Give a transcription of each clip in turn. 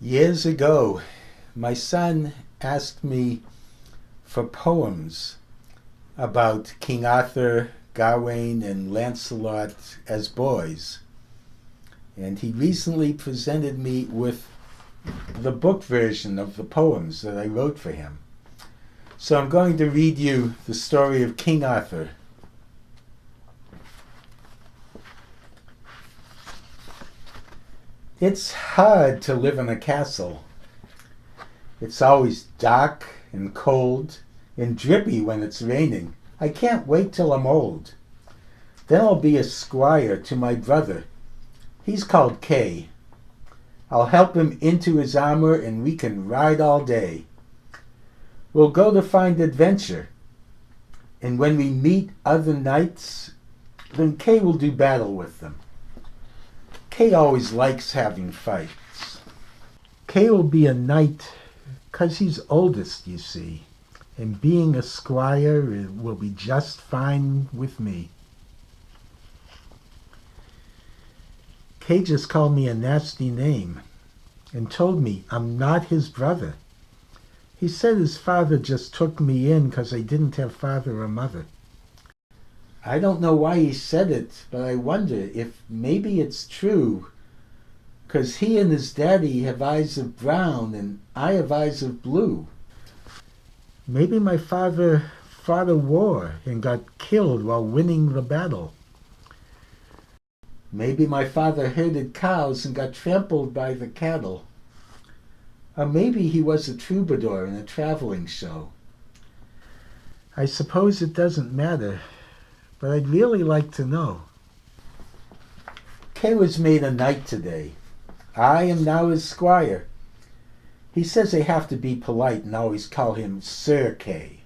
Years ago, my son asked me for poems about King Arthur, Gawain, and Lancelot as boys. And he recently presented me with the book version of the poems that I wrote for him. So I'm going to read you the story of King Arthur. It's hard to live in a castle. It's always dark and cold and drippy when it's raining. I can't wait till I'm old. Then I'll be a squire to my brother. He's called Kay. I'll help him into his armor and we can ride all day. We'll go to find adventure. And when we meet other knights, then Kay will do battle with them. Kay always likes having fights. Kay will be a knight 'cause he's oldest, you see. And being a squire will be just fine with me. Kay just called me a nasty name and told me I'm not his brother. He said his father just took me in 'cause I didn't have father or mother. I don't know why he said it, but I wonder if maybe it's true, 'cause he and his daddy have eyes of brown and I have eyes of blue. Maybe my father fought a war and got killed while winning the battle. Maybe my father herded cows and got trampled by the cattle. Or maybe he was a troubadour in a traveling show. I suppose it doesn't matter, but I'd really like to know. Kay was made a knight today. I am now his squire. He says I have to be polite and always call him Sir Kay.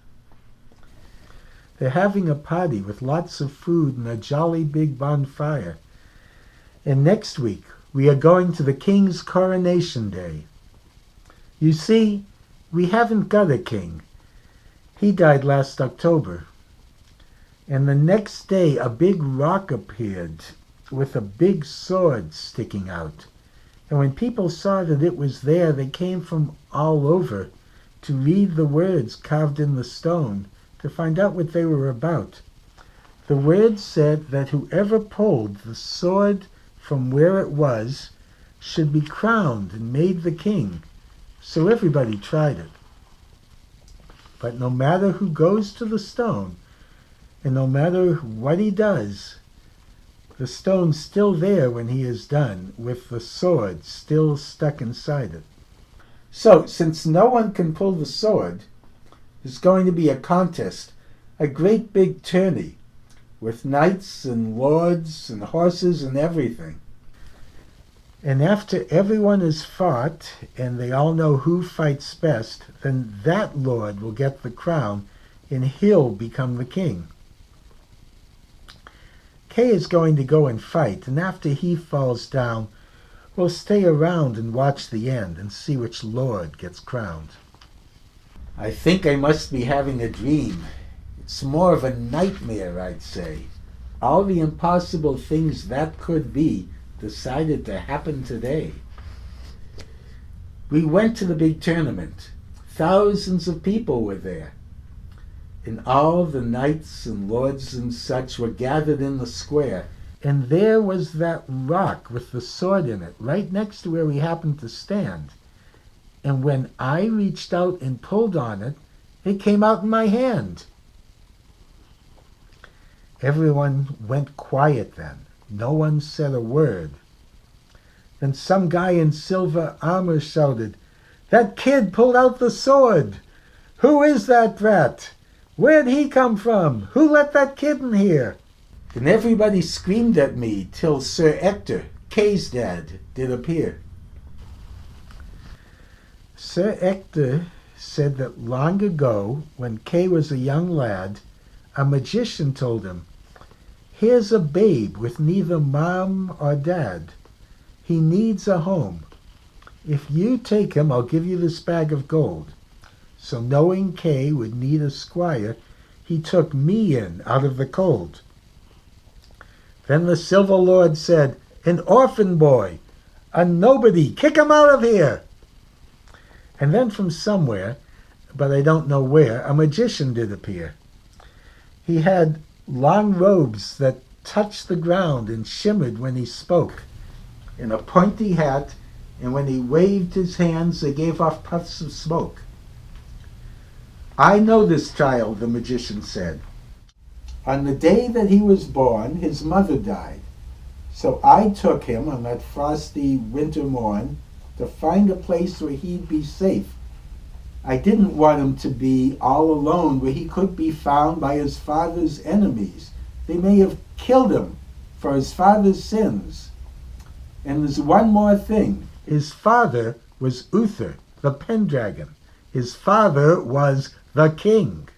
They're having a party with lots of food and a jolly big bonfire. And next week we are going to the king's coronation day. You see, we haven't got a king. He died last October. And the next day a big rock appeared with a big sword sticking out. And when people saw that it was there, they came from all over to read the words carved in the stone to find out what they were about. The words said that whoever pulled the sword from where it was should be crowned and made the king. So everybody tried it. But no matter who goes to the stone, and no matter what he does, the stone's still there when he is done, with the sword still stuck inside it. So, since no one can pull the sword, there's going to be a contest, a great big tourney, with knights and lords and horses and everything. And after everyone has fought, and they all know who fights best, then that lord will get the crown, and he'll become the king. Kay is going to go and fight, and after he falls down, we'll stay around and watch the end and see which lord gets crowned. I think I must be having a dream. It's more of a nightmare, I'd say. All the impossible things that could be decided to happen today. We went to the big tournament. Thousands of people were there. And all the knights and lords and such were gathered in the square. And there was that rock with the sword in it, right next to where we happened to stand. And when I reached out and pulled on it, it came out in my hand. Everyone went quiet then. No one said a word. Then some guy in silver armor shouted, "That kid pulled out the sword! Who is that brat? Where'd he come from? Who let that kid in here?" And everybody screamed at me till Sir Ector, Kay's dad, did appear. Sir Ector said that long ago, when Kay was a young lad, a magician told him, "Here's a babe with neither mom or dad. He needs a home. If you take him, I'll give you this bag of gold." So knowing Kay would need a squire, he took me in out of the cold. Then the Silver Lord said, "An orphan boy, a nobody, kick him out of here." And then from somewhere, but I don't know where, a magician did appear. He had long robes that touched the ground and shimmered when he spoke, and a pointy hat, and when he waved his hands they gave off puffs of smoke. "I know this child," the magician said. "On the day that he was born, his mother died. So I took him on that frosty winter morn to find a place where he'd be safe. I didn't want him to be all alone where he could be found by his father's enemies. They may have killed him for his father's sins. And there's one more thing. His father was Uther, the Pendragon. His father was the king."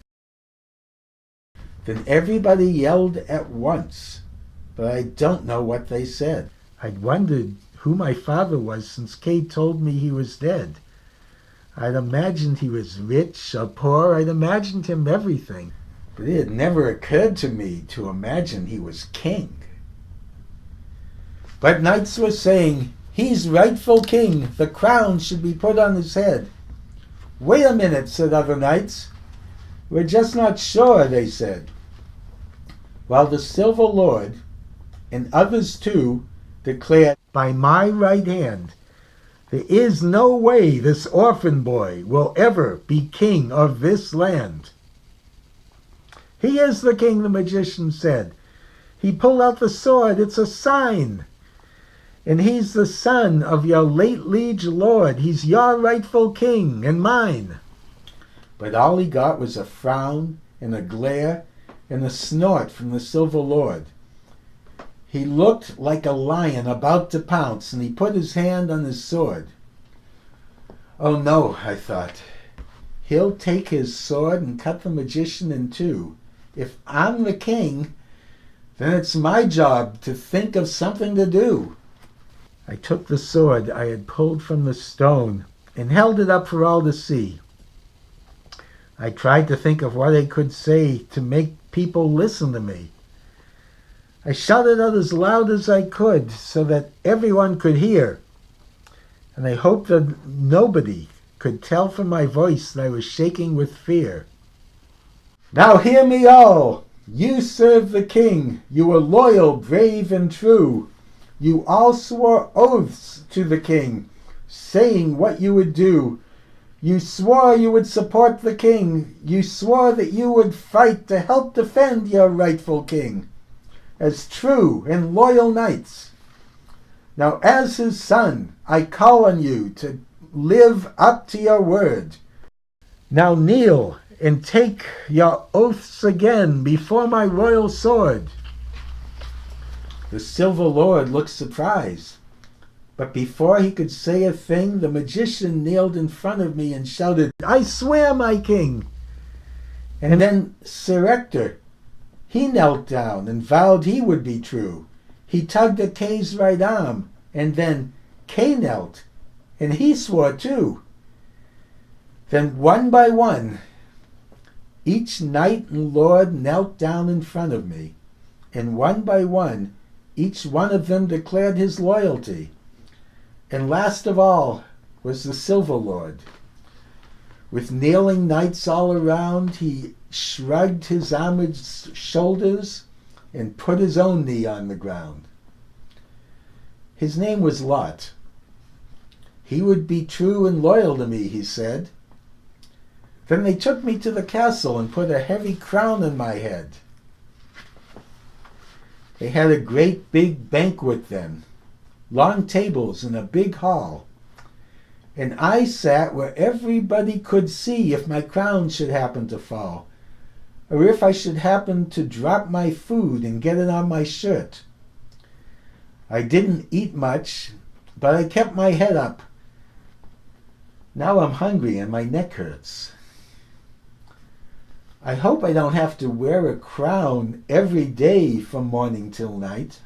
Then everybody yelled at once, but I don't know what they said. I'd wondered who my father was since Kay told me he was dead. I'd imagined he was rich or poor. I'd imagined him everything. But it had never occurred to me to imagine he was king. But knights were saying, "He's rightful king. The crown should be put on his head." "Wait a minute," said other knights. "We're just not sure," they said. While the Silver Lord, and others too, declared, "By my right hand, there is no way this orphan boy will ever be king of this land." "He is the king," the magician said. "He pulled out the sword. It's a sign. And he's the son of your late liege lord. He's your rightful king and mine." But all he got was a frown and a glare and a snort from the Silver Lord. He looked like a lion about to pounce, and he put his hand on his sword. "Oh no," I thought. "He'll take his sword and cut the magician in two. If I'm the king, then it's my job to think of something to do." I took the sword I had pulled from the stone and held it up for all to see. I tried to think of what I could say to make people listen to me. I shouted out as loud as I could so that everyone could hear, and I hoped that nobody could tell from my voice that I was shaking with fear. "Now hear me all! You serve the king. You were loyal, brave, and true. You all swore oaths to the king, saying what you would do. You swore you would support the king. You swore that you would fight to help defend your rightful king, as true and loyal knights. Now, as his son, I call on you to live up to your word. Now kneel and take your oaths again before my royal sword." The Silver Lord looked surprised, but before he could say a thing, the magician kneeled in front of me and shouted, "I swear, my king!" And then Sir Ector, he knelt down and vowed he would be true. He tugged at Kay's right arm, and then Kay knelt, and he swore too. Then one by one, each knight and lord knelt down in front of me, and one by one, each one of them declared his loyalty. And last of all was the Silver Lord. With kneeling knights all around, he shrugged his armored shoulders and put his own knee on the ground. His name was Lot. He would be true and loyal to me, he said. Then they took me to the castle and put a heavy crown on my head. They had a great big banquet then, long tables in a big hall, and I sat where everybody could see if my crown should happen to fall, or if I should happen to drop my food and get it on my shirt. I didn't eat much, but I kept my head up. Now I'm hungry and my neck hurts. I hope I don't have to wear a crown every day from morning till night.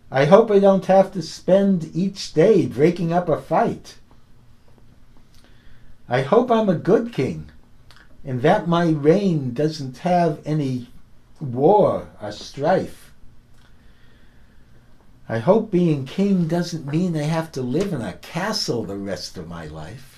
I hope I don't have to spend each day breaking up a fight. I hope I'm a good king, and that my reign doesn't have any war or strife. I hope being king doesn't mean I have to live in a castle the rest of my life.